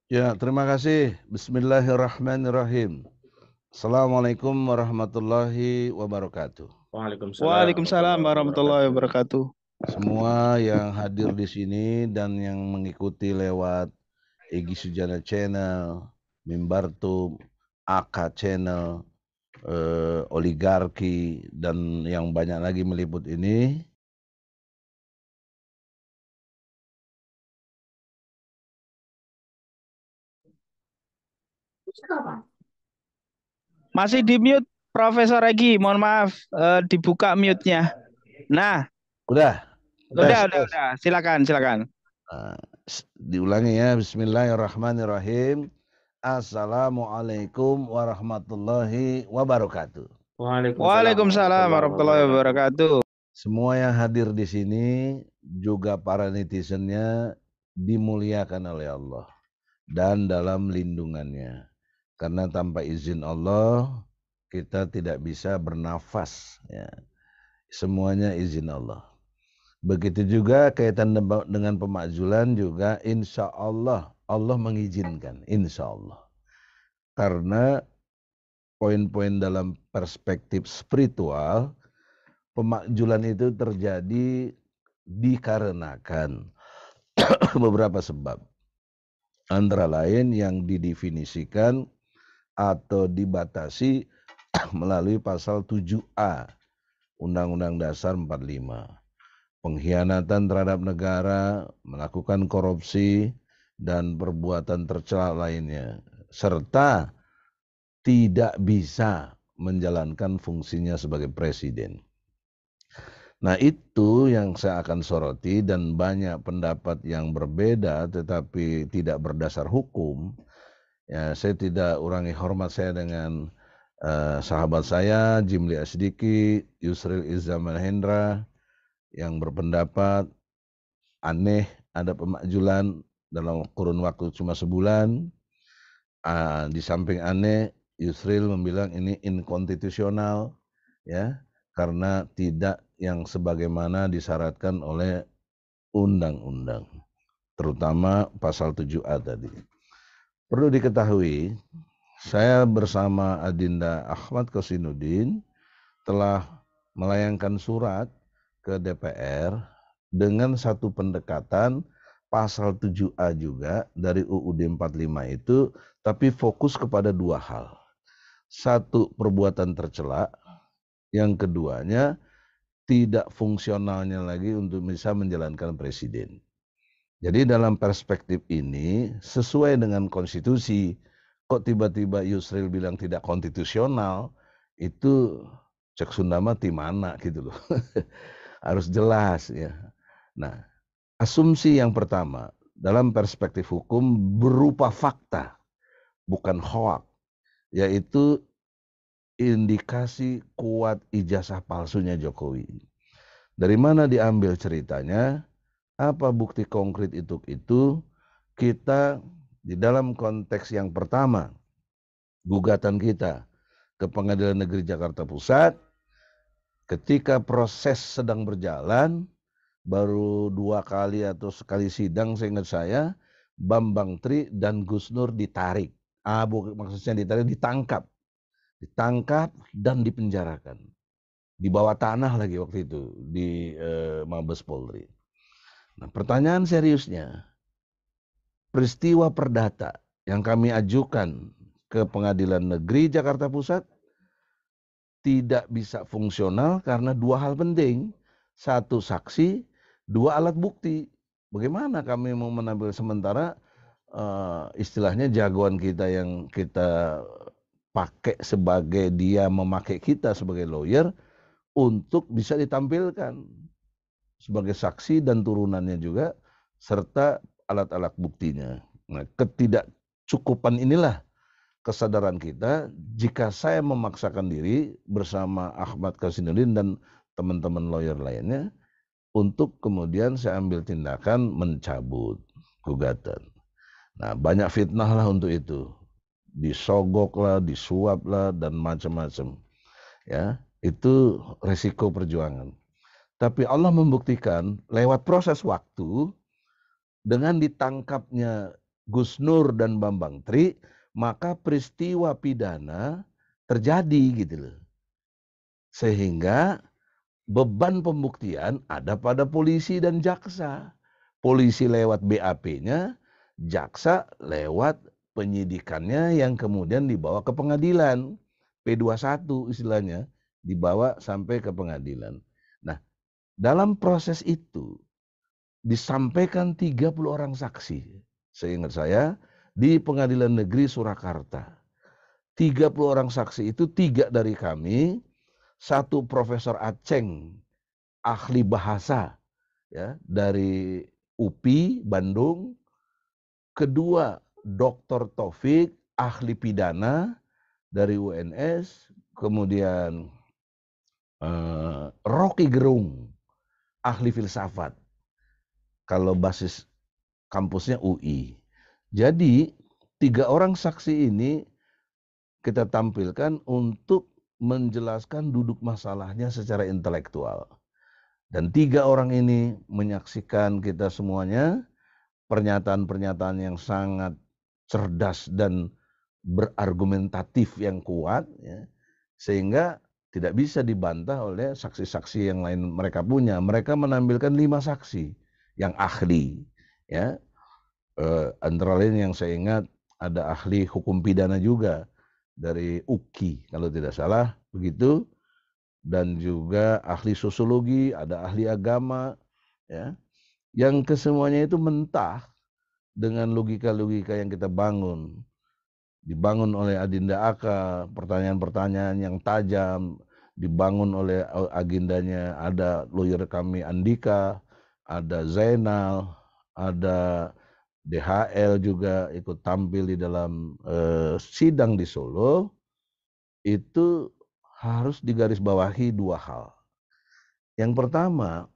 Ya, terima kasih. Bismillahirrahmanirrahim. Assalamualaikum warahmatullahi wabarakatuh. Waalaikumsalam Waalaikumsalam warahmatullahi warahmatullahi wabarakatuh. wabarakatuh. Semua yang hadir di sini dan yang mengikuti lewat Egi Sujana Channel, Mimbartu, AK Channel, Oligarki, dan yang banyak lagi meliput ini. Masih di mute Profesor Egi, mohon maaf, dibuka mute-nya. Nah, Udah, tes, tes. udah. Silakan, silakan. Nah, diulangi ya, Bismillahirrahmanirrahim. Assalamualaikum warahmatullahi wabarakatuh. Waalaikumsalam Waalaikumsalam warahmatullahi warahmatullahi wabarakatuh. wabarakatuh. Semua yang hadir di sini juga para netizennya dimuliakan oleh Allah dan dalam lindungannya. Karena tanpa izin Allah kita tidak bisa bernafas. Ya. Semuanya izin Allah. Begitu juga kaitan dengan pemakzulan juga insya Allah Allah mengizinkan. Insya Allah. Karena poin-poin dalam perspektif spiritual pemakzulan itu terjadi dikarenakan beberapa sebab. Antara lain yang didefinisikan atau dibatasi melalui pasal 7A Undang-Undang Dasar 45. Pengkhianatan terhadap negara, melakukan korupsi, dan perbuatan tercela lainnya. Serta tidak bisa menjalankan fungsinya sebagai presiden. Nah itu yang saya akan soroti dan banyak pendapat yang berbeda tetapi tidak berdasar hukum. Ya, saya tidak urangi hormat saya dengan sahabat saya Jimli Asdiki, Yusril Izzah Mahendra yang berpendapat aneh ada pemakzulan dalam kurun waktu cuma sebulan. Di samping aneh, Yusril membilang ini inkonstitusional ya karena tidak yang sebagaimana disyaratkan oleh undang-undang, terutama pasal 7A tadi. Perlu diketahui, saya bersama Adinda Ahmad Kosinudin telah melayangkan surat ke DPR dengan satu pendekatan pasal 7A juga dari UUD 45 itu, tapi fokus kepada dua hal. Satu, perbuatan tercela. Yang keduanya, tidak fungsionalnya lagi untuk bisa menjalankan presiden. Jadi dalam perspektif ini, sesuai dengan konstitusi, kok tiba-tiba Yusril bilang tidak konstitusional, itu cek Sunda mati mana gitu loh. Harus jelas ya. Nah, asumsi yang pertama, dalam perspektif hukum berupa fakta, bukan hoak, yaitu indikasi kuat ijazah palsunya Jokowi. Dari mana diambil ceritanya? Apa bukti konkret itu? Kita di dalam konteks yang pertama, gugatan kita ke Pengadilan Negeri Jakarta Pusat, ketika proses sedang berjalan, baru 2 kali atau sekali sidang seingat saya, Bambang Tri dan Gus Nur ditarik. Maksudnya ditarik, ditangkap dan dipenjarakan. Di bawah tanah lagi waktu itu di Mabes Polri. Nah, pertanyaan seriusnya, peristiwa perdata yang kami ajukan ke Pengadilan Negeri Jakarta Pusat tidak bisa fungsional karena dua hal penting. Satu, saksi, dua, alat bukti. Bagaimana kami mau menampil sementara istilahnya jagoan kita yang kita pakai sebagai dia memakai kita sebagai lawyer untuk bisa ditampilkan sebagai saksi dan turunannya juga serta alat-alat buktinya. Nah, ketidakcukupan inilah kesadaran kita jika saya memaksakan diri bersama Ahmad Kasinudin dan teman-teman lawyer lainnya untuk kemudian saya ambil tindakan mencabut gugatan. Nah, banyak fitnah lah untuk itu. Disogok lah, disuap lah, dan macam-macam. Ya, itu resiko perjuangan. Tapi Allah membuktikan lewat proses waktu dengan ditangkapnya Gus Nur dan Bambang Tri, maka peristiwa pidana terjadi gitu loh. Sehingga beban pembuktian ada pada polisi dan jaksa. Polisi lewat BAP-nya, jaksa lewat penyidikannya yang kemudian dibawa ke pengadilan. P21 istilahnya, dibawa sampai ke pengadilan. Nah, dalam proses itu disampaikan 30 orang saksi, seingat saya, di Pengadilan Negeri Surakarta. 30 orang saksi itu 3 dari kami, 1 Profesor Aceng, ahli bahasa ya dari UPI Bandung, kedua Dr. Taufik, ahli pidana dari UNS, kemudian Rocky Gerung, ahli filsafat. Kalau basis kampusnya UI. Jadi 3 orang saksi ini kita tampilkan untuk menjelaskan duduk masalahnya secara intelektual. Dan 3 orang ini menyaksikan kita semuanya pernyataan-pernyataan yang sangat cerdas dan berargumentatif yang kuat, ya, sehingga tidak bisa dibantah oleh saksi-saksi yang lain mereka punya. Mereka menampilkan 5 saksi yang ahli, ya. Antara lain yang saya ingat ada ahli hukum pidana juga dari UKI kalau tidak salah begitu, dan juga ahli sosiologi, ada ahli agama, ya, yang kesemuanya itu mentah dengan logika-logika yang kita bangun, dibangun oleh Adinda Aka, pertanyaan-pertanyaan yang tajam, dibangun oleh agendanya, ada lawyer kami Andika, ada Zainal, ada DHL juga ikut tampil di dalam sidang di Solo. Itu harus digarisbawahi 2 hal. Yang pertama,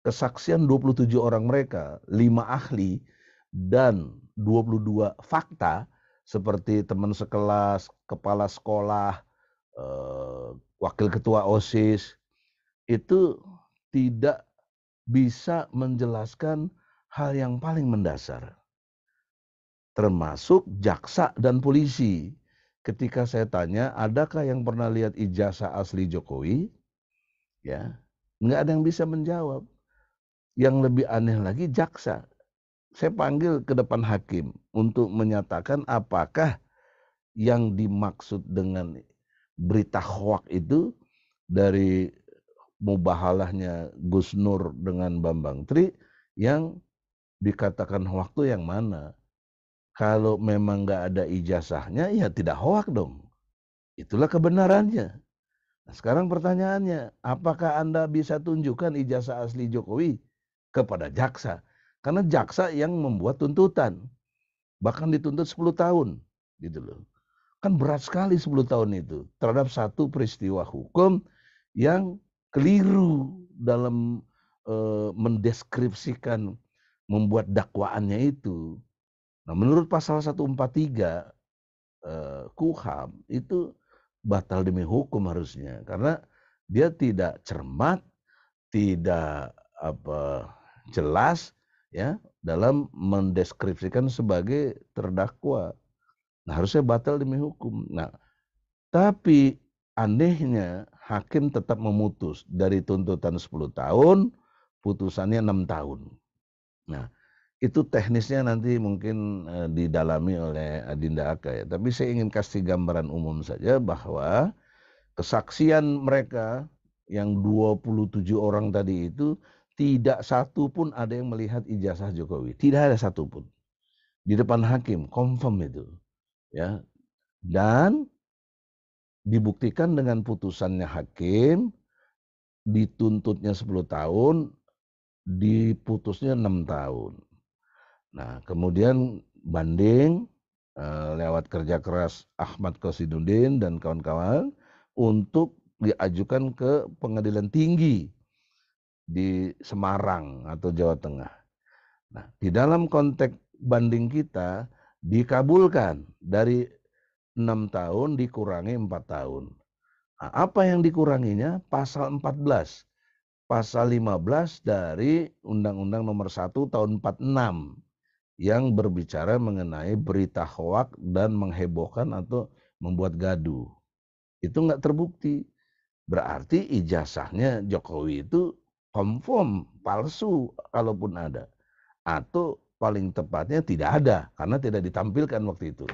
kesaksian 27 orang mereka, 5 ahli dan 22 fakta seperti teman sekelas, kepala sekolah, wakil ketua OSIS, itu tidak bisa menjelaskan hal yang paling mendasar. Termasuk jaksa dan polisi. Ketika saya tanya, adakah yang pernah lihat ijazah asli Jokowi? Ya, nggak ada yang bisa menjawab. Yang lebih aneh lagi jaksa. Saya panggil ke depan hakim untuk menyatakan apakah yang dimaksud dengan berita hoak itu dari mubahalahnya Gus Nur dengan Bambang Tri yang dikatakan hoak itu yang mana. Kalau memang nggak ada ijazahnya, ya tidak hoak dong. Itulah kebenarannya. Nah, sekarang pertanyaannya, apakah Anda bisa tunjukkan ijazah asli Jokowi kepada jaksa? Karena jaksa yang membuat tuntutan. Bahkan dituntut 10 tahun. Gitu loh. Kan berat sekali 10 tahun itu terhadap satu peristiwa hukum yang keliru dalam mendeskripsikan, membuat dakwaannya itu. Nah, menurut pasal 143 KUHAP itu batal demi hukum harusnya, karena dia tidak cermat, tidak jelas ya dalam mendeskripsikan sebagai terdakwa. Nah, harusnya batal demi hukum. Nah, tapi anehnya hakim tetap memutus dari tuntutan 10 tahun, putusannya 6 tahun. Nah, itu teknisnya nanti mungkin didalami oleh Adinda Aka ya. Tapi saya ingin kasih gambaran umum saja bahwa kesaksian mereka yang 27 orang tadi itu tidak satu pun ada yang melihat ijazah Jokowi. Tidak ada satu pun. Di depan hakim, confirm itu. Ya. Dan dibuktikan dengan putusannya hakim, dituntutnya 10 tahun, diputusnya 6 tahun. Nah, kemudian banding lewat kerja keras Ahmad Qasiduddin dan kawan-kawan untuk diajukan ke pengadilan tinggi di Semarang atau Jawa Tengah. Nah, di dalam konteks banding kita dikabulkan dari 6 tahun dikurangi 4 tahun. Nah, apa yang dikuranginya? Pasal 14, pasal 15 dari Undang-Undang Nomor 1 tahun 46 yang berbicara mengenai berita hoak dan menghebohkan atau membuat gaduh. Itu nggak terbukti. Berarti ijazahnya Jokowi itu confirm palsu kalaupun ada. Atau paling tepatnya tidak ada karena tidak ditampilkan waktu itu.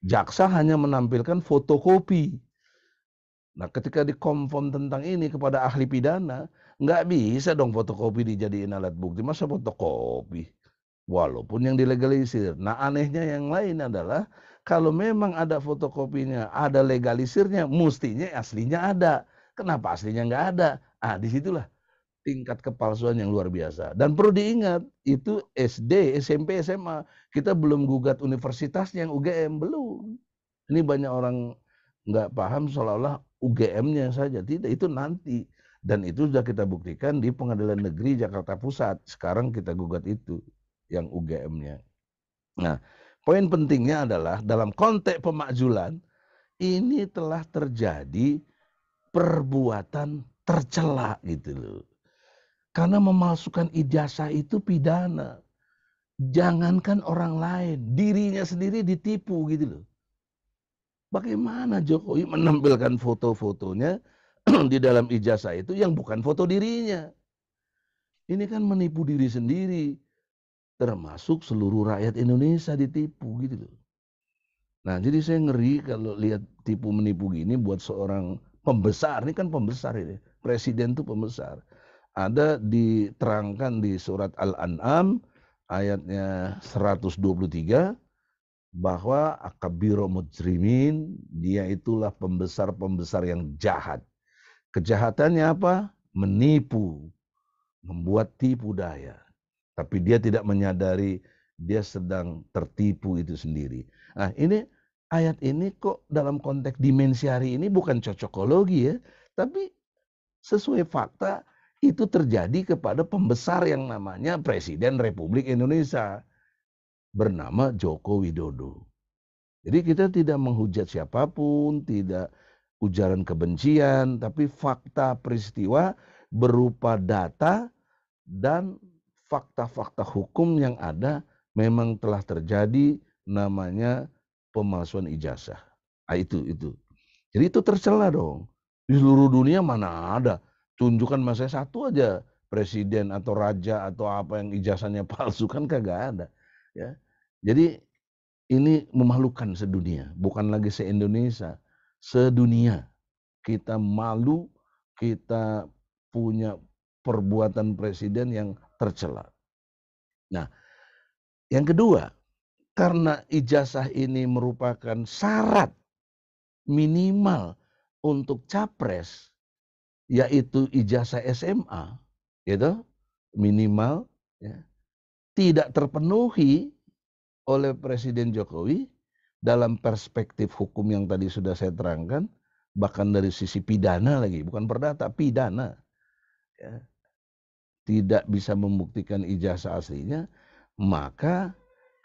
Jaksa hanya menampilkan fotokopi. Nah, ketika dikonfirm tentang ini kepada ahli pidana, nggak bisa dong fotokopi dijadiin alat bukti. Masa fotokopi? Walaupun yang dilegalisir. Nah, anehnya yang lain adalah kalau memang ada fotokopinya, ada legalisirnya, mestinya aslinya ada. Kenapa aslinya nggak ada? Ah, disitulah tingkat kepalsuan yang luar biasa. Dan perlu diingat, itu SD, SMP, SMA. Kita belum gugat universitasnya yang UGM, belum. Ini banyak orang nggak paham seolah-olah UGM-nya saja. Tidak, itu nanti. Dan itu sudah kita buktikan di Pengadilan Negeri Jakarta Pusat. Sekarang kita gugat itu, yang UGM-nya. Nah, poin pentingnya adalah dalam konteks pemakzulan, ini telah terjadi perbuatan tercela gitu loh. Karena memalsukan ijazah itu pidana. Jangankan orang lain, dirinya sendiri ditipu gitu loh. Bagaimana Jokowi menampilkan foto-fotonya di dalam ijazah itu yang bukan foto dirinya. Ini kan menipu diri sendiri, termasuk seluruh rakyat Indonesia ditipu gitu loh. Nah, jadi saya ngeri kalau lihat tipu menipu gini buat seorang pembesar. Ini kan pembesar ini, presiden itu pembesar. Ada diterangkan di surat Al-An'am ayatnya 123 bahwa akabiro mujrimin, dia itulah pembesar-pembesar yang jahat. Kejahatannya apa? Menipu, membuat tipu daya. Tapi dia tidak menyadari dia sedang tertipu itu sendiri. Nah, ini ayat ini kok dalam konteks dimensiari ini bukan cocokologi ya, tapi sesuai fakta itu terjadi kepada pembesar yang namanya Presiden Republik Indonesia bernama Joko Widodo. Jadi kita tidak menghujat siapapun, tidak ujaran kebencian, tapi fakta peristiwa berupa data dan fakta-fakta hukum yang ada memang telah terjadi namanya pemalsuan ijazah. Nah, itu. Jadi itu tercela dong. Di seluruh dunia mana ada. Tunjukkan masa satu aja presiden atau raja atau apa yang ijazahnya palsu, kan kagak ada. Ya. Jadi ini memalukan sedunia, bukan lagi se-Indonesia, sedunia. Kita malu, kita punya perbuatan presiden yang tercela. Nah, yang kedua, karena ijazah ini merupakan syarat minimal untuk capres, yaitu ijazah SMA, gitu, minimal, ya, tidak terpenuhi oleh Presiden Jokowi dalam perspektif hukum yang tadi sudah saya terangkan, bahkan dari sisi pidana lagi, bukan perdata, pidana, ya, tidak bisa membuktikan ijazah aslinya, maka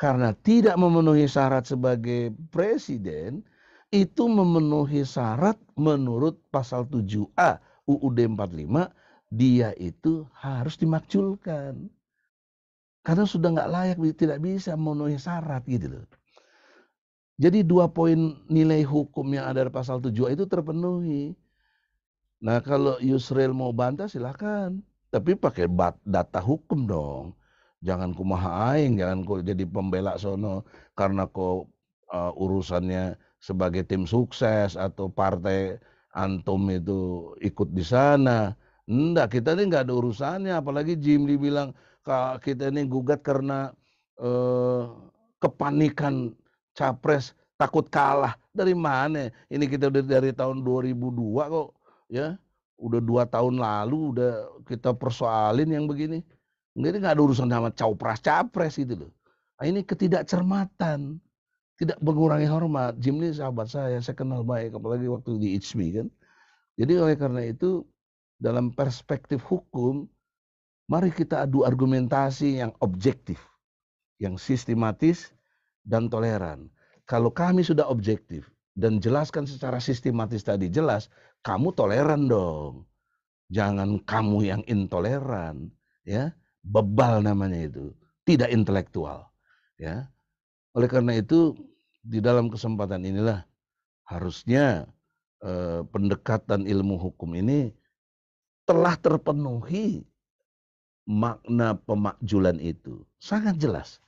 karena tidak memenuhi syarat sebagai presiden, itu memenuhi syarat menurut pasal 7A UUD 45, dia itu harus dimakzulkan. Karena sudah nggak layak, tidak bisa memenuhi syarat gitu loh. Jadi 2 poin nilai hukum yang ada di pasal 7A itu terpenuhi. Nah, kalau Yusril mau bantah silakan, tapi pakai data hukum dong. Jangan kumaha aing, jangan kok jadi pembela sono karena kok urusannya sebagai tim sukses atau partai antum itu ikut di sana. Enggak, kita ini nggak ada urusannya, apalagi Jimli bilang kita ini gugat karena kepanikan capres takut kalah. Dari mana? Ini kita udah dari tahun 2002 kok, ya. Udah 2 tahun lalu udah kita persoalin yang begini. Ini nggak ada urusan sama capres gitu loh. Nah, ini ketidakcermatan, tidak mengurangi hormat. Jim ini sahabat saya kenal baik, apalagi waktu di ICMI kan. Jadi oleh karena itu, dalam perspektif hukum, mari kita adu argumentasi yang objektif, yang sistematis dan toleran. Kalau kami sudah objektif dan jelaskan secara sistematis tadi jelas, kamu toleran dong. Jangan kamu yang intoleran, ya. Bebal namanya itu, tidak intelektual. ya. Oleh karena itu di dalam kesempatan inilah harusnya pendekatan ilmu hukum ini telah terpenuhi makna pemakjulan itu. Sangat jelas.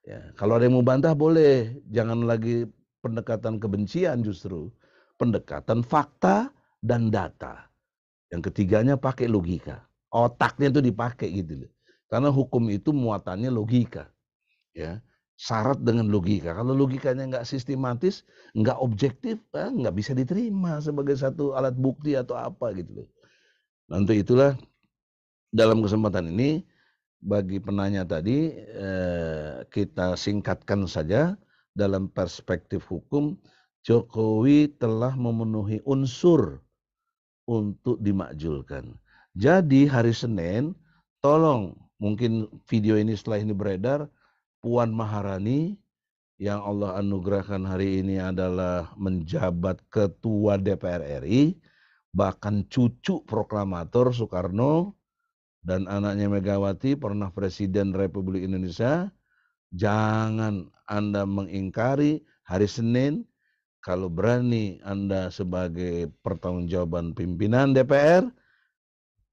Ya, kalau ada yang mau bantah boleh, jangan lagi pendekatan kebencian justru. Pendekatan fakta dan data. Yang ketiganya pakai logika. Otaknya itu dipakai gitu loh. Karena hukum itu muatannya logika. Ya, syarat dengan logika. Kalau logikanya nggak sistematis, nggak objektif, nggak bisa diterima sebagai satu alat bukti atau apa gitu loh. Nah, untuk itulah dalam kesempatan ini bagi penanya tadi kita singkatkan saja dalam perspektif hukum, Jokowi telah memenuhi unsur untuk dimakjulkan. Jadi hari Senin, tolong mungkin video ini setelah ini beredar, Puan Maharani yang Allah anugerahkan hari ini adalah menjabat Ketua DPR RI, bahkan cucu proklamator Soekarno dan anaknya Megawati pernah Presiden Republik Indonesia. Jangan Anda mengingkari hari Senin. Kalau berani Anda sebagai pertanggungjawaban pimpinan DPR,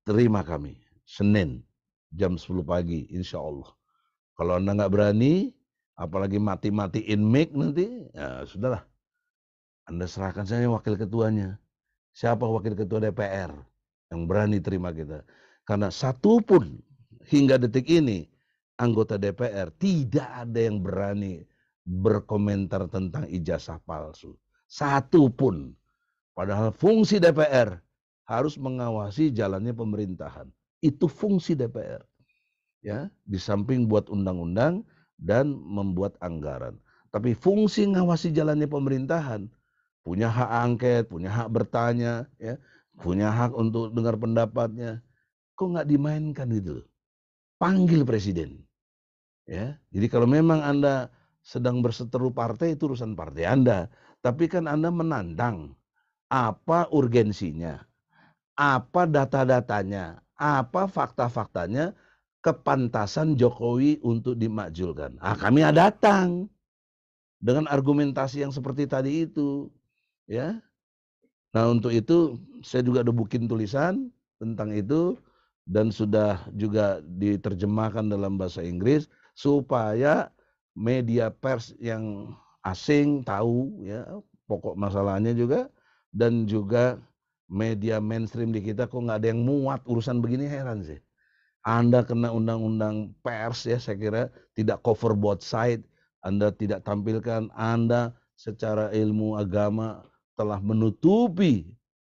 terima kami Senin jam 10 pagi insya Allah. Kalau Anda nggak berani, apalagi mati-matiin mic nanti, ya sudahlah. Anda serahkan saja wakil ketuanya. Siapa wakil ketua DPR yang berani terima kita? Karena satu pun hingga detik ini anggota DPR tidak ada yang berani berkomentar tentang ijazah palsu. Satu pun. Padahal fungsi DPR harus mengawasi jalannya pemerintahan. Itu fungsi DPR. Ya, di samping buat undang-undang dan membuat anggaran. Tapi fungsi ngawasi jalannya pemerintahan, punya hak angket, punya hak bertanya, ya, punya hak untuk dengar pendapatnya. Kok nggak dimainkan gitu? Panggil presiden. Ya, jadi kalau memang Anda sedang berseteru partai itu urusan partai Anda. Tapi kan Anda menantang apa urgensinya, apa data-datanya, apa fakta-faktanya, kepantasan Jokowi untuk dimakjulkan. Kami datang dengan argumentasi yang seperti tadi itu, ya. Nah, untuk itu saya juga udah bikin tulisan tentang itu dan sudah juga diterjemahkan dalam bahasa Inggris supaya media pers yang asing tahu ya pokok masalahnya juga, dan juga media mainstream di kita kok nggak ada yang muat urusan begini, heran sih. Anda kena undang-undang pers ya, saya kira tidak cover both side, Anda tidak tampilkan, Anda secara ilmu agama telah menutupi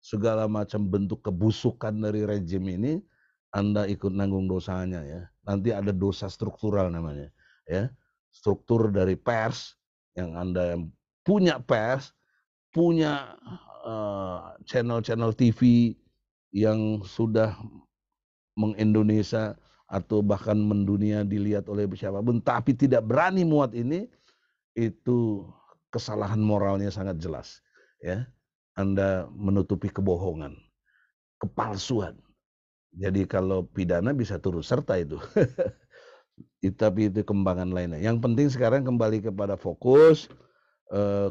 segala macam bentuk kebusukan dari rejim ini, Anda ikut nanggung dosanya ya. Nanti ada dosa struktural namanya ya. Struktur dari pers yang Anda yang punya pers, punya channel-channel TV yang sudah mengindonesia atau bahkan mendunia dilihat oleh siapapun, tapi tidak berani muat ini, itu kesalahan moralnya sangat jelas. Ya, Anda menutupi kebohongan, kepalsuan. Jadi kalau pidana bisa turut serta itu. Tapi itu kembangan lainnya. Yang penting sekarang kembali kepada fokus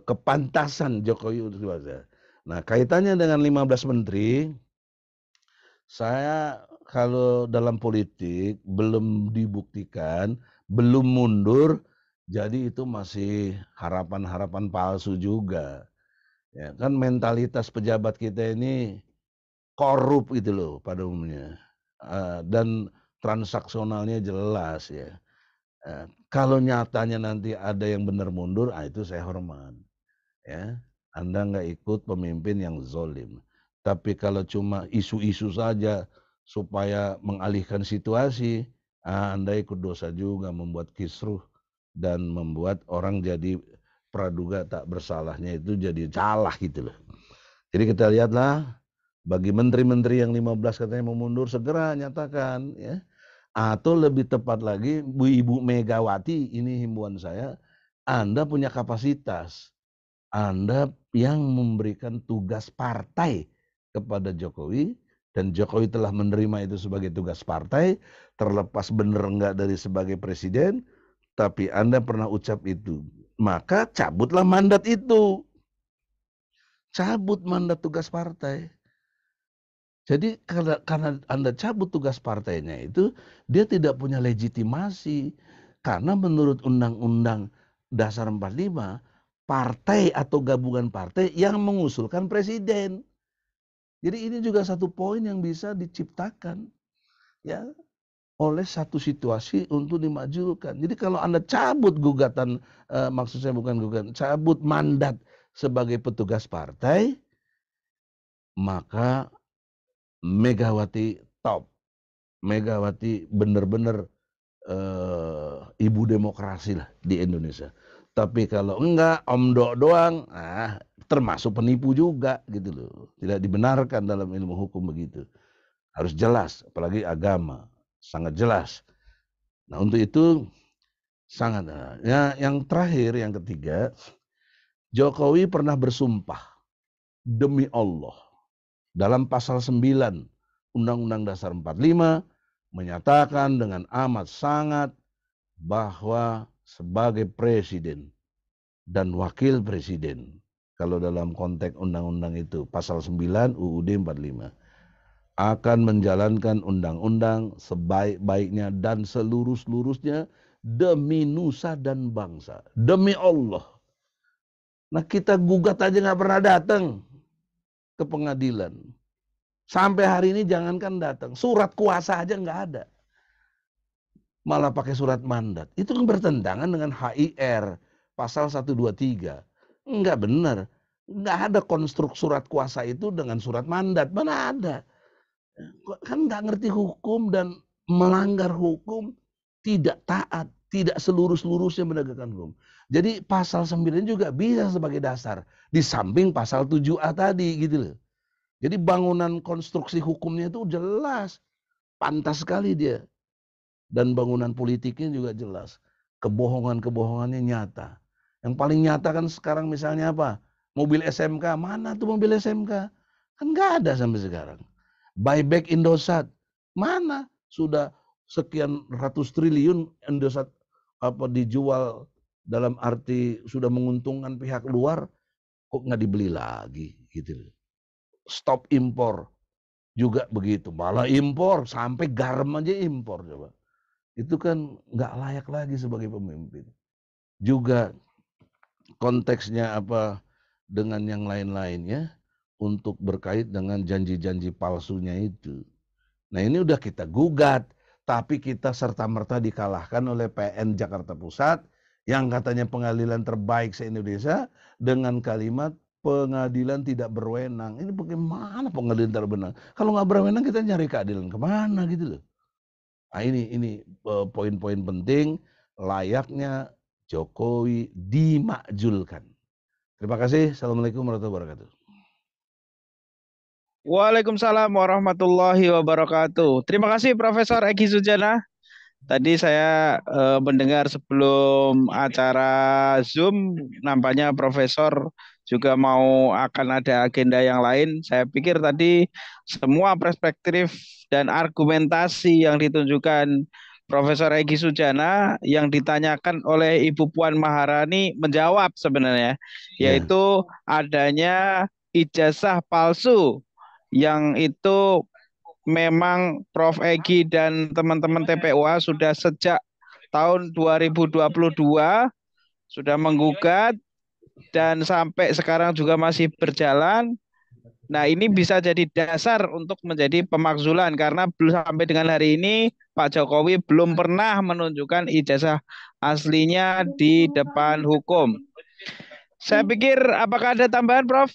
kepantasan Jokowi untuk dewasa. Nah, kaitannya dengan 15 menteri, saya kalau dalam politik belum dibuktikan, belum mundur, jadi itu masih harapan-harapan palsu juga. Ya, kan mentalitas pejabat kita ini korup gitu loh pada umumnya. Dan transaksionalnya jelas ya. Kalau nyatanya nanti ada yang benar mundur, itu saya hormat. Ya, Anda nggak ikut pemimpin yang zolim. Tapi kalau cuma isu-isu saja supaya mengalihkan situasi, Anda ikut dosa juga, membuat kisruh dan membuat orang jadi praduga tak bersalahnya itu jadi salah gitu loh. Jadi kita lihatlah, bagi menteri-menteri yang 15 katanya mau mundur, segera nyatakan ya. Atau lebih tepat lagi, Bu Ibu Megawati, ini himbauan saya, Anda punya kapasitas, Anda yang memberikan tugas partai kepada Jokowi, dan Jokowi telah menerima itu sebagai tugas partai, terlepas benar enggak dari sebagai presiden, tapi Anda pernah ucap itu, maka cabutlah mandat itu. Cabut mandat tugas partai. Jadi karena Anda cabut tugas partainya itu, dia tidak punya legitimasi. Karena menurut Undang-Undang Dasar 45, partai atau gabungan partai yang mengusulkan presiden. Jadi ini juga satu poin yang bisa diciptakan ya oleh satu situasi untuk dimajukan. Jadi kalau Anda cabut gugatan, maksud saya bukan gugatan, cabut mandat sebagai petugas partai, maka Megawati top. Megawati benar-benar ibu demokrasi lah di Indonesia. Tapi kalau enggak, omdo doang, termasuk penipu juga gitu loh. Tidak dibenarkan dalam ilmu hukum begitu. Harus jelas, apalagi agama, sangat jelas. Nah untuk itu sangat. Ya, yang terakhir, yang ketiga, Jokowi pernah bersumpah demi Allah dalam pasal 9 Undang-Undang Dasar 45 menyatakan dengan amat sangat bahwa sebagai presiden dan wakil presiden, kalau dalam konteks undang-undang itu pasal 9 UUD 45, akan menjalankan undang-undang sebaik-baiknya dan seluruh-seluruhnya demi nusa dan bangsa, demi Allah. Nah kita gugat aja nggak pernah datang ke pengadilan. Sampai hari ini jangankan datang, surat kuasa aja nggak ada. Malah pakai surat mandat. Itu kan bertentangan dengan HIR pasal 123. Enggak benar. Enggak ada konstruk surat kuasa itu dengan surat mandat. Mana ada. Kan nggak ngerti hukum dan melanggar hukum, tidak taat, tidak seluruh-seluruhnya menegakkan hukum. Jadi pasal 9 juga bisa sebagai dasar. Di samping pasal 7A tadi gitu loh. Jadi bangunan konstruksi hukumnya itu jelas. Pantas sekali dia. Dan bangunan politiknya juga jelas. Kebohongan-kebohongannya nyata. Yang paling nyata kan sekarang misalnya apa? Mobil SMK. Mana tuh mobil SMK? Kan nggak ada sampai sekarang. Buyback Indosat. Mana? Sudah sekian ratus triliun Indosat dijual dalam arti sudah menguntungkan pihak luar, kok nggak dibeli lagi gitu. Stop impor juga begitu. Malah impor sampai garam aja impor coba. Itu kan nggak layak lagi sebagai pemimpin. Juga konteksnya apa dengan yang lain-lainnya untuk berkait dengan janji-janji palsunya itu. Nah ini udah kita gugat, tapi kita serta-merta dikalahkan oleh PN Jakarta Pusat yang katanya pengadilan terbaik se-Indonesia dengan kalimat pengadilan tidak berwenang. Ini bagaimana pengadilan tidak berwenang? Kalau nggak berwenang kita nyari keadilan kemana gitu loh. Nah ini poin-poin penting layaknya Jokowi dimakjulkan. Terima kasih. Assalamualaikum warahmatullahi wabarakatuh. Waalaikumsalam warahmatullahi wabarakatuh. Terima kasih Profesor Egy Sujana. Tadi saya mendengar sebelum acara Zoom, nampaknya Profesor juga akan ada agenda yang lain. Saya pikir tadi semua perspektif dan argumentasi yang ditunjukkan Profesor Egy Sujana yang ditanyakan oleh Ibu Puan Maharani menjawab sebenarnya, yaitu adanya ijazah palsu yang itu memang Prof. Egy dan teman-teman TPUA sudah sejak tahun 2022 sudah menggugat dan sampai sekarang juga masih berjalan. Nah, ini bisa jadi dasar untuk menjadi pemakzulan karena belum sampai dengan hari ini Pak Jokowi belum pernah menunjukkan ijazah aslinya di depan hukum. Saya pikir apakah ada tambahan, Prof?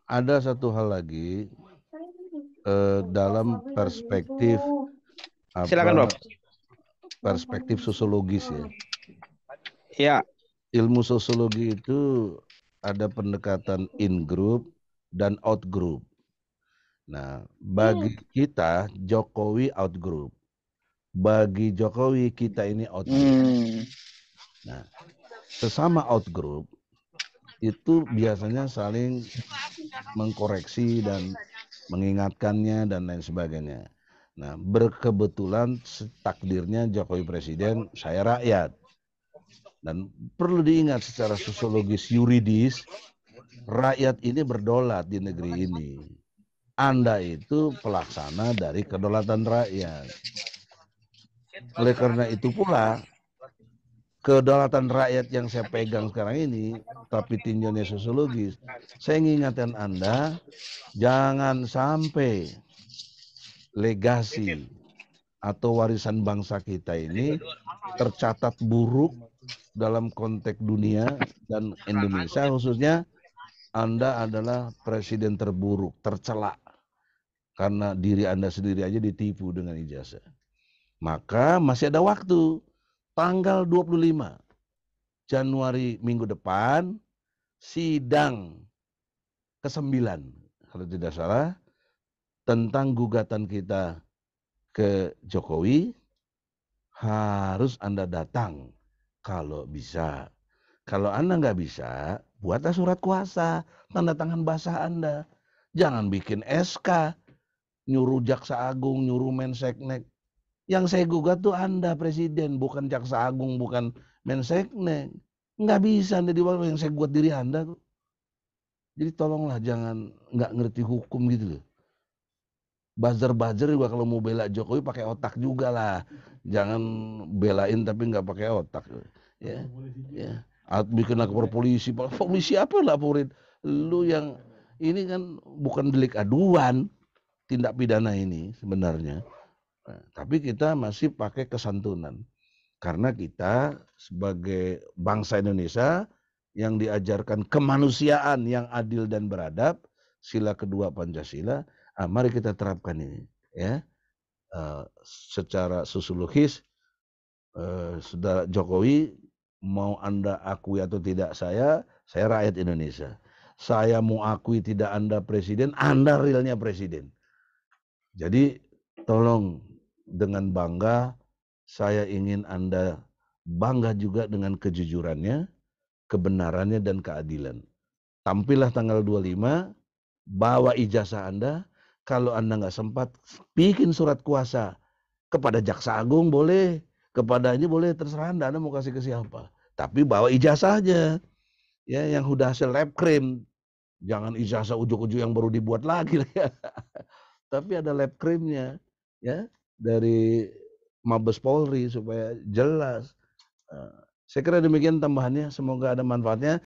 Ada satu hal lagi dalam perspektif Silakan, Prof. Perspektif sosiologis ya. Ya. Ilmu sosiologi itu ada pendekatan in group dan out group. Nah, bagi kita Jokowi out group. Bagi Jokowi kita ini out group. Nah, sesama out group itu biasanya saling mengkoreksi dan mengingatkannya dan lain sebagainya. Nah, berkebetulan takdirnya Jokowi presiden, saya rakyat. Dan perlu diingat secara sosiologis yuridis, rakyat ini berdolat di negeri ini. Anda itu pelaksana dari kedaulatan rakyat. Oleh karena itu pula, kedaulatan rakyat yang saya pegang sekarang ini, tapi tinjaunya sosiologis, saya mengingatkan Anda, jangan sampai legasi atau warisan bangsa kita ini tercatat buruk dalam konteks dunia dan Indonesia khususnya. Anda adalah presiden terburuk, tercela karena diri Anda sendiri aja ditipu dengan ijazah. Maka masih ada waktu, tanggal 25 Januari minggu depan, sidang ke-9 kalau tidak salah, tentang gugatan kita ke Jokowi. Harus Anda datang kalau bisa. Kalau Anda nggak bisa, buatlah surat kuasa, tanda tangan basah Anda. Jangan bikin SK, nyuruh Jaksa Agung, nyuruh Menseknek. Yang saya gugat tuh Anda presiden, bukan Jaksa Agung, bukan Menseknek. Nggak bisa Anda diwakil, yang saya gugat diri Anda. Jadi tolonglah jangan nggak ngerti hukum gitu loh. Buzzer-buzzer juga kalau mau bela Jokowi pakai otak juga lah. Jangan belain tapi nggak pakai otak. Ya, ya. Bikin lapor polisi. Polisi apa yang laporin? Lu yang ini kan bukan delik aduan tindak pidana ini sebenarnya. Nah, tapi kita masih pakai kesantunan. Karena kita sebagai bangsa Indonesia yang diajarkan kemanusiaan yang adil dan beradab, sila kedua Pancasila, mari kita terapkan ini, ya. Secara sosiologis, Saudara Jokowi, mau Anda akui atau tidak saya rakyat Indonesia. Saya mau akui tidak Anda presiden, Anda realnya presiden. Jadi tolong dengan bangga, saya ingin Anda bangga juga dengan kejujurannya, kebenarannya dan keadilan. Tampillah tanggal 25, bawa ijazah Anda. Kalau Anda nggak sempat, bikin surat kuasa kepada Jaksa Agung boleh, kepadanya boleh, terserah Anda mau kasih ke siapa. Tapi bawa ijazahnya, ya, yang udah hasil lab cream. Jangan ijazah ujuk-ujuk yang baru dibuat lagi. Tapi ada lab creamnya, ya, dari Mabes Polri supaya jelas. Saya kira demikian tambahannya. Semoga ada manfaatnya.